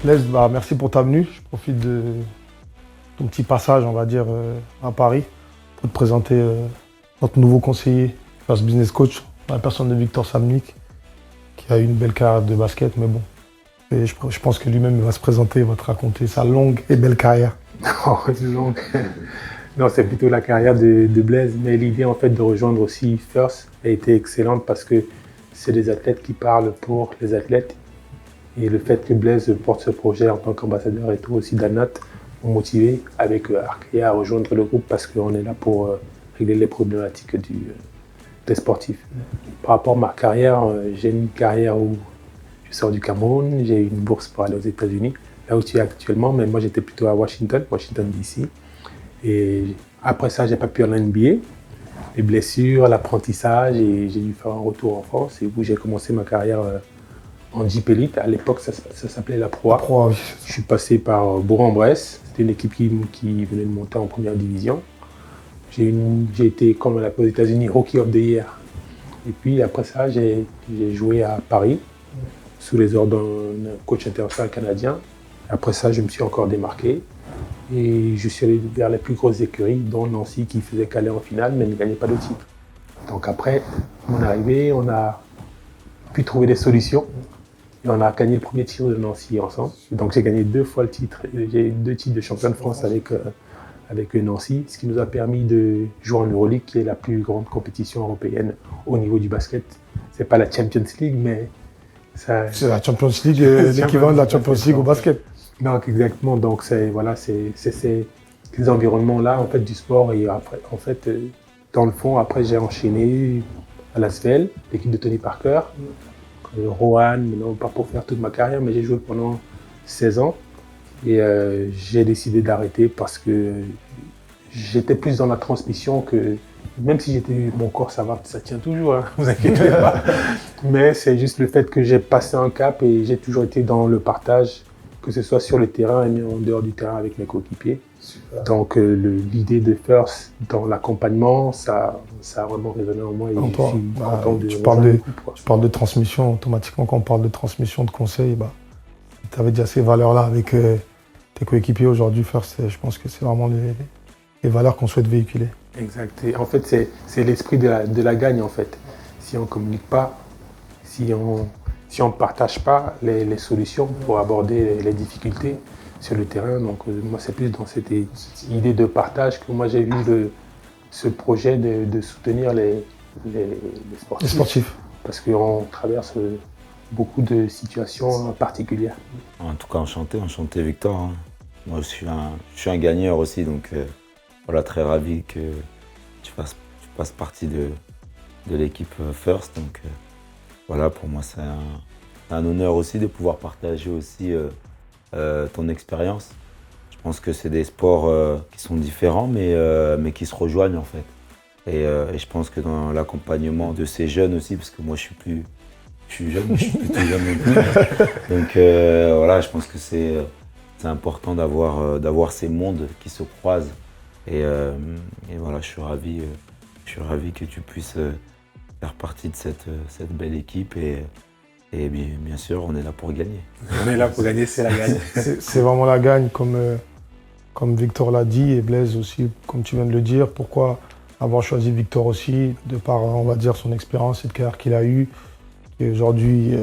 Blaise, merci pour ta venue. Je profite de ton petit passage, on va dire, à Paris pour te présenter notre nouveau conseiller, First Business Coach, la personne de Victor Samnik, qui a eu une belle carrière de basket, mais bon. Et je pense que lui-même il va se présenter, il va te raconter sa longue et belle carrière. Oh, longue. Non, c'est plutôt la carrière de Blaise, mais l'idée en fait de rejoindre aussi First a été excellente parce que c'est des athlètes qui parlent pour les athlètes. Et le fait que Blaise porte ce projet en tant qu'ambassadeur et tout aussi d'Anat m'ont motivé avec Arkea à rejoindre le groupe parce qu'on est là pour régler les problématiques des sportifs. Par rapport à ma carrière, j'ai une carrière où je sors du Cameroun, j'ai eu une bourse pour aller aux États-Unis, là où tu es actuellement, mais moi j'étais plutôt à Washington DC. Et après ça, j'ai pas pu aller en NBA. Les blessures, l'apprentissage, et j'ai dû faire un retour en France, et où j'ai commencé ma carrière en Jeep Elite. À l'époque, ça s'appelait la Pro A. Oui. Je suis passé par Bourg-en-Bresse. C'était une équipe qui venait de monter en première division. J'ai été, comme on l'appelle aux États-Unis, Rookie of the Year. Et puis après ça, j'ai joué à Paris, sous les ordres d'un coach international canadien. Après ça, je me suis encore démarqué. Et je suis allé vers les plus grosses écuries, dont Nancy, qui faisait qu'aller en finale, mais ne gagnait pas de titre. Donc après mon arrivée, on a pu trouver des solutions. Et on a gagné le premier titre de Nancy ensemble. Donc j'ai gagné 2 fois le titre. J'ai eu 2 titres de champion de France avec Nancy, ce qui nous a permis de jouer en Euroleague, qui est la plus grande compétition européenne au niveau du basket. C'est pas la Champions League, mais ça... C'est la Champions League, l'équivalent de la Champions League au basket. Non, exactement. Donc c'est ces environnements-là en fait du sport. Et après, en fait, dans le fond, après j'ai enchaîné à l'Asvel, l'équipe de Tony Parker, Rohan, non pas pour faire toute ma carrière, mais j'ai joué pendant 16 ans. Et j'ai décidé d'arrêter parce que j'étais plus dans la transmission que, même si mon corps ça tient toujours, hein, vous inquiétez pas. Mais c'est juste le fait que j'ai passé un cap et j'ai toujours été dans le partage, que ce soit sur le terrain et en dehors du terrain avec mes coéquipiers. Donc l'idée de First dans l'accompagnement, ça a vraiment résonné en moi. Et toi, tu parles de transmission, automatiquement quand on parle de transmission, de conseils, tu avais déjà ces valeurs-là avec tes coéquipiers aujourd'hui. First, je pense que c'est vraiment les valeurs qu'on souhaite véhiculer. Exact. Et en fait, c'est l'esprit de la gagne en fait. Si on ne communique pas, si on ne partage pas les solutions pour aborder les difficultés sur le terrain, donc moi c'est plus dans cette idée de partage que moi j'ai vu ce projet de soutenir les sportifs. Les sportifs. Parce qu'on traverse beaucoup de situations particulières. En tout cas, enchanté Victor. Hein. Moi je suis un gagneur aussi, donc voilà, très ravi que tu fasses partie de l'équipe First. Donc voilà, pour moi c'est un honneur aussi de pouvoir partager aussi ton expérience. Je pense que c'est des sports qui sont différents mais qui se rejoignent en fait. Et je pense que dans l'accompagnement de ces jeunes aussi, parce que moi je suis jeune, je suis plutôt jeune non plus. Donc voilà, je pense que c'est important d'avoir ces mondes qui se croisent. Et voilà, je suis ravi que tu puisses faire partie de cette belle équipe. Et bien sûr, on est là pour gagner. On est là pour gagner, c'est la gagne. C'est vraiment la gagne, comme Victor l'a dit, et Blaise aussi, comme tu viens de le dire. Pourquoi avoir choisi Victor aussi, de par, on va dire, son expérience et de carrière qu'il a eue. Et aujourd'hui,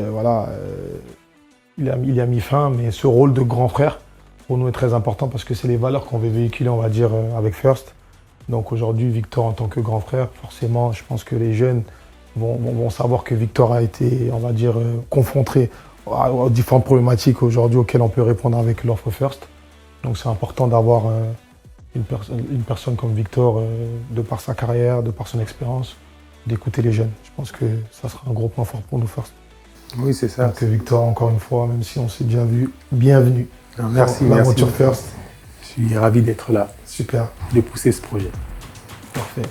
il a mis fin, mais ce rôle de grand frère, pour nous, est très important parce que c'est les valeurs qu'on veut véhiculer, on va dire, avec First. Donc aujourd'hui, Victor, en tant que grand frère, forcément, je pense que les jeunes vont savoir que Victor a été, on va dire, confronté aux différentes problématiques aujourd'hui auxquelles on peut répondre avec l'offre First. Donc c'est important d'avoir une personne comme Victor, de par sa carrière, de par son expérience, d'écouter les jeunes. Je pense que ça sera un gros point fort pour nous First. Oui, c'est ça. Donc Victor, encore une fois, même si on s'est bien vu, bienvenue. Merci. L'aventure First. Je suis ravi d'être là. Super. De pousser ce projet. Parfait.